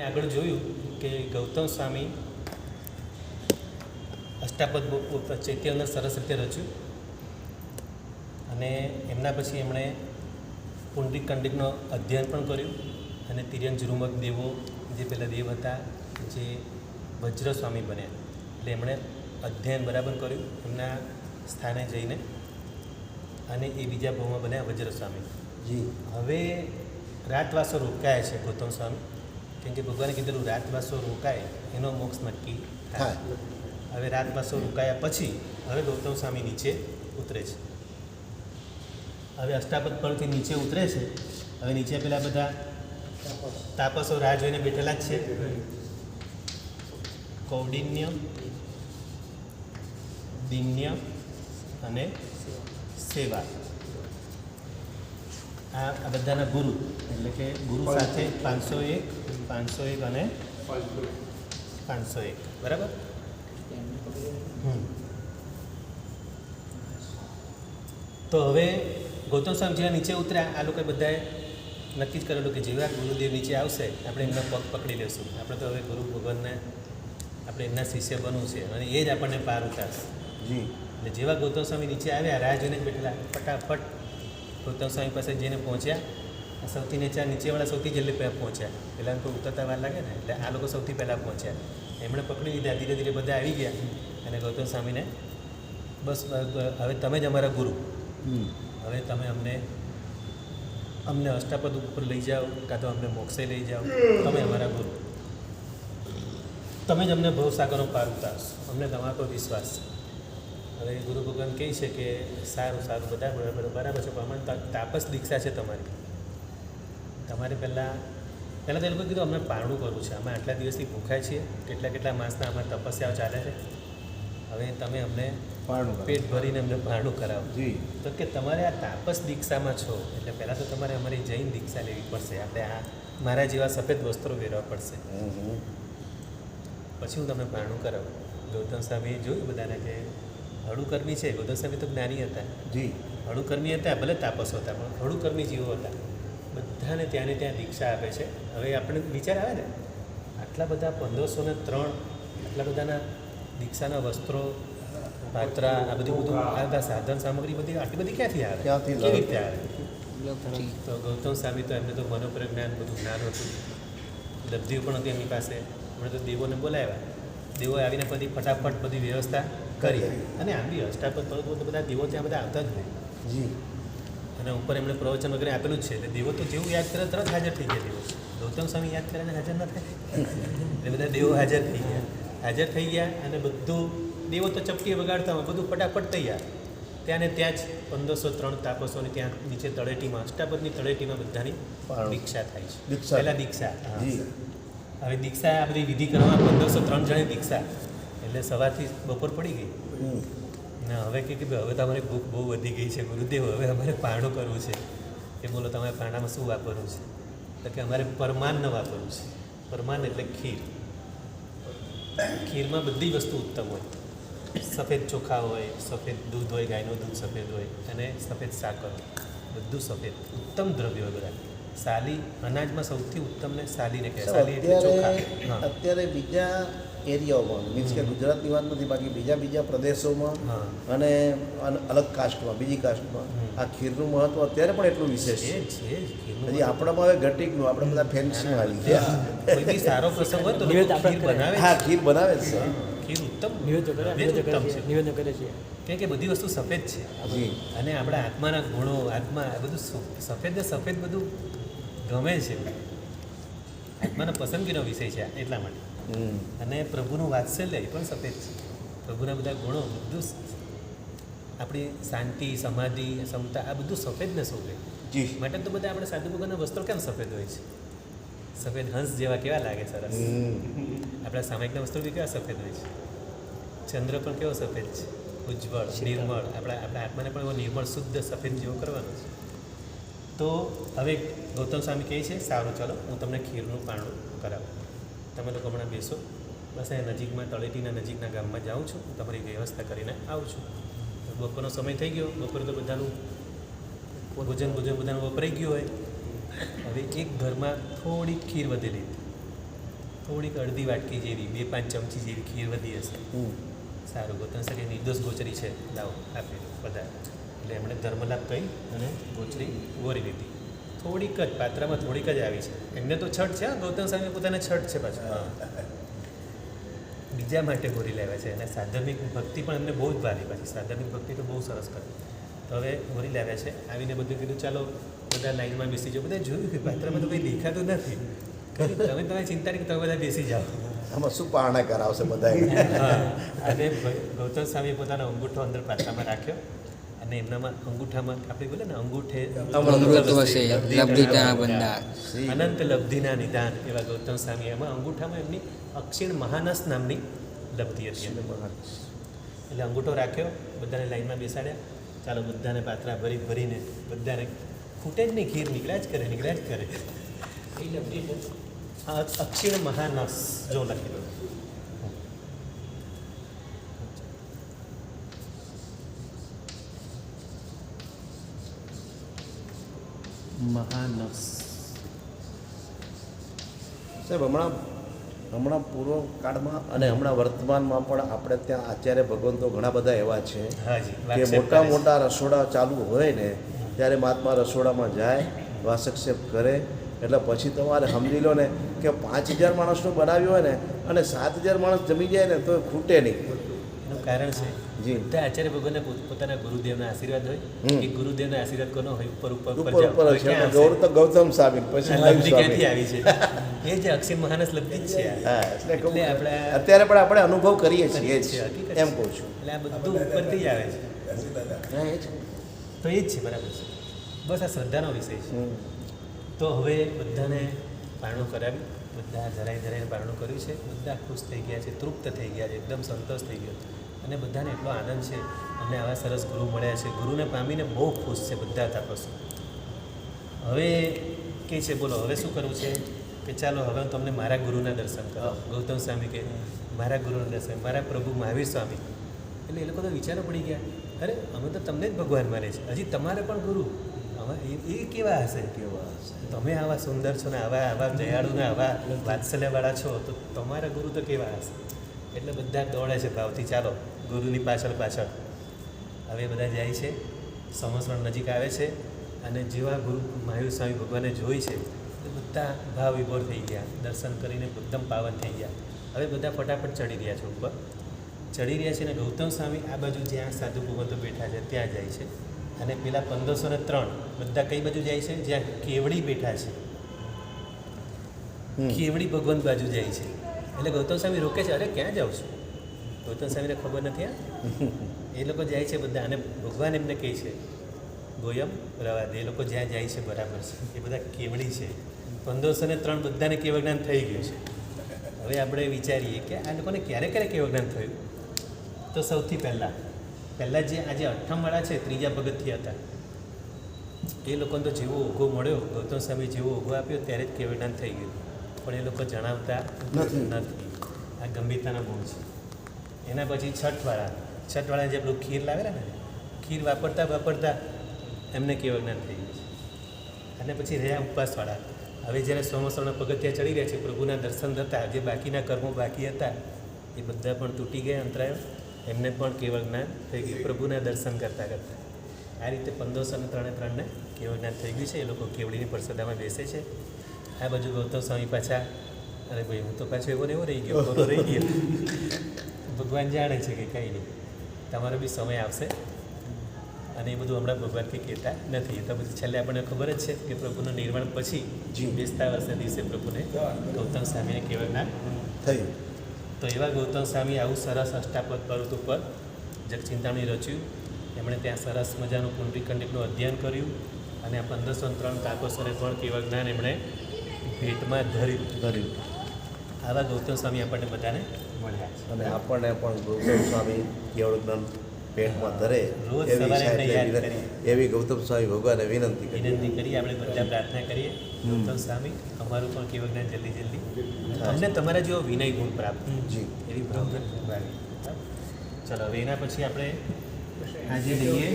આગળ જોયું કે ગૌતમ સ્વામી અષ્ટાપદ ચૈત્ય અંદર સરસ રીતે રચ્યું અને એમના પછી એમણે પુંડરીક કંડિકનો અધ્યયન પણ કર્યું અને તિર્યન જુરુમક દેવો જે પહેલાં દેવ હતા જે વજ્ર સ્વામી બન્યા એટલે એમણે અધ્યયન બરાબર કર્યું એમના સ્થાને જઈને અને એ બીજા ભાવમાં બન્યા વજ્ર સ્વામી. જી. હવે રાતવાસો રોકાય છે ગૌતમ સ્વામી, કેમ કે ભગવાને કીધેલું રાતવાસો રોકાય એનો મોક્ષ નક્કી થાય. હવે રાતવાસો રોકાયા પછી હવે ગૌતમ સ્વામી નીચે ઉતરે છે. હવે અષ્ટાપદ પરથી નીચે ઉતરે છે. હવે નીચે પેલા બધા તાપસો રાહ જોઈને બેઠેલા જ છે. કૌંડિન્ય, દિન્ય અને સેવા, આ બધાના ગુરુ, એટલે કે ગુરુ સાથે 501 અને 501, બરાબર. તો હવે ગૌતમ સ્વામી જેવા નીચે ઉતર્યા, આ લોકો બધાએ નક્કી જ કરેલું કે જેવા ગુરુદેવ નીચે આવશે આપણે એમના પગ પકડી લેશું. આપણે તો હવે ગુરુ ભગવાનને આપણે એમના શિષ્ય બનવું છે અને એ જ આપણને પાર ઉતારશે. જી. એટલે જેવા ગૌતમ સ્વામી નીચે આવ્યા, રાહ જોઈને બેઠેલા, ફટાફટ ગૌતમ સ્વામી પાસે જઈને પહોંચ્યા. સૌથી નીચેવાળા સૌથી જલ્દી પહોંચ્યા. પહેલાં તો ઉતરતા વાર લાગે ને, એટલે આ લોકો સૌથી પહેલાં પહોંચ્યા. એમણે પકડી લીધા, ધીરે ધીરે બધા આવી ગયા અને ગૌતમ સ્વામીને બસ હવે તમે જ અમારા ગુરુ, હવે તમે અમને અષ્ટાપદ ઉપર લઈ જાઓ, કાં તો અમને મોક્ષે લઈ જાઓ, તમે અમારા ગુરુ, તમે જ અમને ભવસાગરનો પાર ઉતારશો, અમને તમારા પર વિશ્વાસ છે. હવે ગુરુ ભગવાન કહે છે કે સારું સારું બધા બરાબર છે, પણ અમને તાપસ દીક્ષા છે તમારી. તમારે પહેલાં તો એ લોકો કીધું અમને પારણું કરવું છે, અમે આટલા દિવસથી ભૂખ્યા છીએ, કેટલા માસના અમારી તપસ્યાઓ ચાલે છે, હવે તમે અમને પેટ ભરીને અમને પારણું કરાવો. તો કે તમારે આ તાપસ દીક્ષામાં છો એટલે પહેલાં તો તમારે અમારી જૈન દીક્ષા લેવી પડશે, આપણે આ મારા જેવા સફેદ વસ્ત્રો પહેરવા પડશે, પછી હું તમને પારણું કરાવું. ગૌતમ સ્વામીએ જોયું બધાને કે હળુકર્મી છે. ગૌતમ સ્વામી તો જ્ઞાની હતા. જી. હળુકર્મી હતા, ભલે તાપસો હતા, પણ હળુકર્મી જેવો હતા. બધાને ત્યાં દીક્ષા આપે છે. હવે આપણે વિચાર આવે ને, આટલા બધા 1503 આટલા બધાના દીક્ષાના વસ્ત્રો, પાત્રા, આ બધું આ બધા સાધન સામગ્રી બધી આટલી બધી ક્યાંથી આવે, કેવી રીતે આવે? તો ગૌતમ સ્વામી તો એમને તો મનોપ્રજ્ઞાન બધું જ્ઞાન હતું, લબ્ધિઓ પણ હતી એમની પાસે. એમણે તો દેવોને બોલાવ્યા, દેવોએ આવીને બધી ફટાફટ બધી વ્યવસ્થા કરી. અને આમ બી અષ્ટાપદ બધા દેવો ત્યાં બધા આવતા જ હોય. જી. અને ઉપર એમણે પ્રવચન વગેરે આપેલું જ છે, એટલે દેવો તો જેવું યાદ કરે તરત હાજર થઈ ગયા. દેવો ગૌતમ સ્વામી યાદ કરે ને હાજર ન થાય, એટલે બધા દેવો હાજર થઈ ગયા અને બધું દેવો તો ચપટી વગાડતા હોય, બધું ફટાફટ તૈયાર. ત્યાં જ 1503 તાપસોની ત્યાં નીચે તળેટીમાં, અષ્ટાપદની તળેટીમાં બધાની દીક્ષા થાય છે. પહેલાં દીક્ષા, હવે દીક્ષા આ બધી વિધિ કરવામાં 1503 જણે દીક્ષા, એટલે સવારથી બપોર પડી ગઈ ને. હવે કે હવે તમારી ભૂખ બહુ વધી ગઈ છે ગુરુદેવ, હવે અમારે પારણું કરવું છે. કે બોલો તમારે પારણામાં શું વાપરવું છે? તો કે અમારે પરમાન્ન વાપરવું છે. પરમાન્ન એટલે ખીર. ખીરમાં બધી વસ્તુ ઉત્તમ હોય, સફેદ ચોખા હોય, સફેદ દૂધ હોય, ગાયનું દૂધ સફેદ હોય અને સફેદ સાકર, બધું સફેદ ઉત્તમ દ્રવ્ય હોય બધા. સાલી અનાજમાં સૌથી ઉત્તમ ને સાલીને કહે. સાલી એટલે ચોખા. અત્યારે બીજા એરિયાઓમાં, મીન્સ કે ગુજરાતની વાત નથી, બાકી બીજા પ્રદેશોમાં અને અલગ કાસ્ટમાં, બીજી કાસ્ટમાં આ ખીરનું મહત્વ અત્યારે પણ એટલું વિશેષ છે. હજી આપણામાં હવે ઘટી ગયું, આપણે બધા ફેન્સીમાં આવી ગયા. કોઈ બી સારો પ્રસંગ હોય તો ખીર બનાવે. હા, ખીર બનાવે છે. ખીર ઉત્તમ નિવેદન કરે છે, કેમ કે બધી વસ્તુ સફેદ છે અને આપણા આત્માના ગુણો, આત્મા આ બધું સફેદ બધું ગમે છે. આત્માના પસંદગીનો વિષય છે એટલા માટે. અને પ્રભુનું વાત્સલ્ય એ પણ સફેદ છે. પ્રભુના બધા ગુણો બધું, આપણી શાંતિ, સમાધિ, ક્ષમતા, આ બધું સફેદ ને શોભે. માટે તો બધા આપણે સાધુ ભગવાનના વસ્ત્રો કેમ સફેદ હોય છે? સફેદ હંસ જેવા કેવા લાગે, સરસ. આપણા સામાયિકના વસ્ત્રો બી કેવા સફેદ હોય છે. ચંદ્ર પણ કેવો સફેદ છે, ઉજ્જવળ, નિર્મળ. આપણા આત્માને પણ એવો નિર્મળ, શુદ્ધ, સફેદ જેવો કરવાનો છે. તો હવે ગૌતમ સ્વામી કહે છે, સારું ચાલો હું તમને ખીરનું પારણું કરાવું, તમે લોકો હમણાં બેસો, બસ અહીંયા નજીકમાં તળેટીના નજીકના ગામમાં જાઉં છું, તમારી વ્યવસ્થા કરીને આવું છું. બપોરનો સમય થઈ ગયો, બપોરે તો બધાનું ભોજન બધાનું વપરાઈ ગયું હોય. હવે એક ઘરમાં થોડીક ખીર વધેલી, થોડીક અડધી વાટકી જેવી 2-5 ચમચી જેવી ખીર વધી હશે. સારું ગૌતમ સાહેબ નિર્દોષ ગોચરી છે, લાવો આપી દો બધા. એટલે એમણે ધર્મલાભ કહી અને ગોચરી વોરી લીધી. થોડીક જ પાત્રમાં થોડીક જ આવી છે. એમને તો છઠ છે, ગૌતમ સ્વામી પોતાને છઠ છે પાછું. બીજા માટે ગોરી લાવ્યા છે અને સાધર્મિક ભક્તિ પણ એમને બહુ જ ભારી, પાછી સાધર્મિક ભક્તિ તો બહુ સરસ કરે. તો હવે ગોરી લાવ્યા છે. આવીને બધું કીધું ચાલો બધા લાઈનમાં બેસી જાઓ. બધા જોયું કે પાત્રમાં તો કંઈ દેખાતું નથી. તમે ચિંતા નહીં, તમે બધા બેસી જાઓ. આમાં શું પારણા કરાવશે બધા? હા. અને ગૌતમ સ્વામીએ પોતાનો અંગૂઠો અંદર પાત્રામાં રાખ્યો અને એમનામાં અંગૂઠામાં આપણે બોલે ને અંગૂઠે અનંત લબ્ધિના નિદાન એવા ગૌતમ સ્વામી, એમાં અંગૂઠામાં એમની અક્ષીણ મહાનસ નામની લબ્ધિ હતી. એટલે અંગૂઠો રાખ્યો, બધાને લાઈનમાં બેસાડ્યા. ચાલો બધાને પાત્રા ભરીને બધાને ખૂટે જ નહીં, ખીર નીકળ્યા જ કરે. એ લબ્ધિ અક્ષીણ મહાનસ જો લખી દો. મહાનસ સાહેબ હમણાં પૂર્વ કાળમાં અને હમણાં વર્તમાનમાં પણ આપણે ત્યાં આચાર્ય ભગવંતો ઘણા બધા એવા છે કે મોટા મોટા રસોડા ચાલુ હોય ને ત્યારે મહાત્મા રસોડામાં જાય, વાસક્ષેપ કરે. એટલે પછી તમારે સમજી લો ને કે 5000 માણસનું બનાવ્યું હોય ને અને 7000 માણસ જમી જાય ને તો ખૂટે નહીં. એનું કારણ છે જી બધા આચાર્ય ભગવાનને પોતાના ગુરુદેવના આશીર્વાદ હોય. એ ગુરુદેવના આશીર્વાદ કોનો હોય? ઉપર તો ગૌતમ સ્વામી પછી લબ્ધિ ક્યાંથી આવી છે? એ જે અક્ષીણ મહાનસ લબ્ધિ જ છે. એટલે આપણે અત્યારે પણ આપણે અનુભવ કરીએ છીએ એમ કહું છું. એટલે આ બધું ઉપરથી જ આવે છે. તો એ જ છે, બરાબર છે. બસ આ શ્રદ્ધાનો વિષય છે. તો હવે બધાને પારણું કરાવી, બધા ધરાઈને પારણું કર્યું છે. બધા ખુશ થઈ ગયા છે, તૃપ્ત થઈ ગયા છે, એકદમ સંતોષ થઈ ગયો. અને બધાને એટલો આનંદ છે, અમને આવા સરસ ગુરુ મળ્યા છે. ગુરુને પામીને બહુ ખુશ છે બધા તાપસો. હવે કે છે બોલો હવે શું કરવું છે? કે ચાલો હવે હું તમને મારા ગુરુના દર્શન કરો. ગૌતમ સ્વામી કે મારા ગુરુના દર્શન, મારા પ્રભુ મહાવીર સ્વામી. એટલે એ લોકો તો વિચારો પડી ગયા, અરે અમે તો તમને જ ભગવાન માને છે, હજી તમારે પણ ગુરુ એ કેવા હશે? તમે આવા સુંદર છો ને આવા દયાળુ ને આવા વાત્સલ્યવાળા છો, તો તમારા ગુરુ તો કેવા હશે? એટલે બધા દોડે છે ભાવથી, ચાલો ગુરુની પાછળ. હવે બધા જાય છે, સંવત્સર નજીક આવે છે અને જેવા ગુરુ મહાવીર સ્વામી ભગવાને જોઈ છે તો બધા ભાવ વિભોર થઈ ગયા. દર્શન કરીને એકદમ પાવન થઈ ગયા. હવે બધા ફટાફટ ચડી રહ્યા છે, ઉપર ચડી રહ્યા છે. અને ગૌતમ સ્વામી આ બાજુ જ્યાં સાધુ ભગવંતો બેઠા છે ત્યાં જાય છે. અને પેલા 1503 બધા કઈ બાજુ જાય છે? જ્યાં કેવડી બેઠા છે, કેવડી ભગવંત બાજુ જાય છે. એટલે ગૌતમ સ્વામી રોકે છે, અરે ક્યાં જાઉં છું? ગૌતમ સ્વામીને ખબર નથી. એ લોકો જાય છે બધા, અને ભગવાન એમને કહે છે ગોયમ રવા દે. એ લોકો જ્યાં જાય છે બરાબર છે, એ બધા કેવડી છે. 1503 બધાને કેવળ જ્ઞાન થઈ ગયું છે. હવે આપણે વિચારીએ કે આ લોકોને ક્યારે કેવળ જ્ઞાન થયું? તો સૌથી પહેલાં જે આજે 8મવાળા છે, ત્રીજા પગથિયા હતા, એ લોકોને તો જેવો ઓઘો મળ્યો, ગૌતમ સ્વામી જેવો ઓઘો આપ્યો ત્યારે જ કેવળ જ્ઞાન થઈ ગયું. પણ એ લોકો જણાવતા નથી. આ ગંભીરતાના ગુણ છે. એના પછી છઠવાળા જે આપણું ખીર લાવેલા ને, ખીર વાપરતા એમને કેવળ જ્ઞાન થઈ ગયું છે. અને પછી રહ્યા ઉપવાસવાળા. હવે જ્યારે સોમસરના પગથિયા ચડી રહ્યા છે, પ્રભુના દર્શન થતા જે બાકીના કર્મો બાકી હતા એ બધા પણ તૂટી ગયા, અંતરાયો. એમને પણ કેવળ જ્ઞાન થઈ ગયું પ્રભુના દર્શન કરતાં. આ રીતે 1503 કેવળ જ્ઞાન થઈ ગયું છે. એ લોકો કેવડીની પરસદામાં બેસે છે. આ બાજુ ગૌતમ સ્વામી પાછા, અરે ભાઈ હું તો પાછો એવો રહી ગયો. ભગવાન જાણે છે કે કંઈ નહીં, તમારો બી સમય આવશે. અને એ બધું હમણાં ભગવાન કંઈ કહેતા નથી. તો પછી છેલ્લે આપણને ખબર જ છે કે પ્રભુનું નિર્વાણ પછી બેસતા વર્ષના દિવસે પ્રભુને ગૌતમ સ્વામીને કેવળ જ્ઞાન થયું. તો એવા ગૌતમ સ્વામી આવું સરસ અષ્ટાપદ પર્વત ઉપર જગચિંતામણી રચ્યું. એમણે ત્યાં સરસ મજાનું પુંડરીકંડિકનું અધ્યયન કર્યું. અને આ 1503 તાપસોને પણ કેવળ જ્ઞાન એમણે ભેટમાં ધર્યું. આવા ગૌતમ સ્વામી આપણને બધાને મળ્યા છે. અને આપણને પણ ગૌતમ સ્વામી કેવળ જ્ઞાન પેટમાં ધરે રોજ સવારે એમને યાદ કરીએ. એવી ગૌતમ સ્વામી ભગવાને વિનંતી કરી. આપણે બધા પ્રાર્થના કરીએ, ગૌતમ સ્વામી અમારું પણ કેવળ જ્ઞાન જલ્દી અમને તમારા જેવો વિનય ગુણ પ્રાપ્ત એવી ભાવના ભાવી. ચલો હવે એના પછી આપણે આજે લઈએ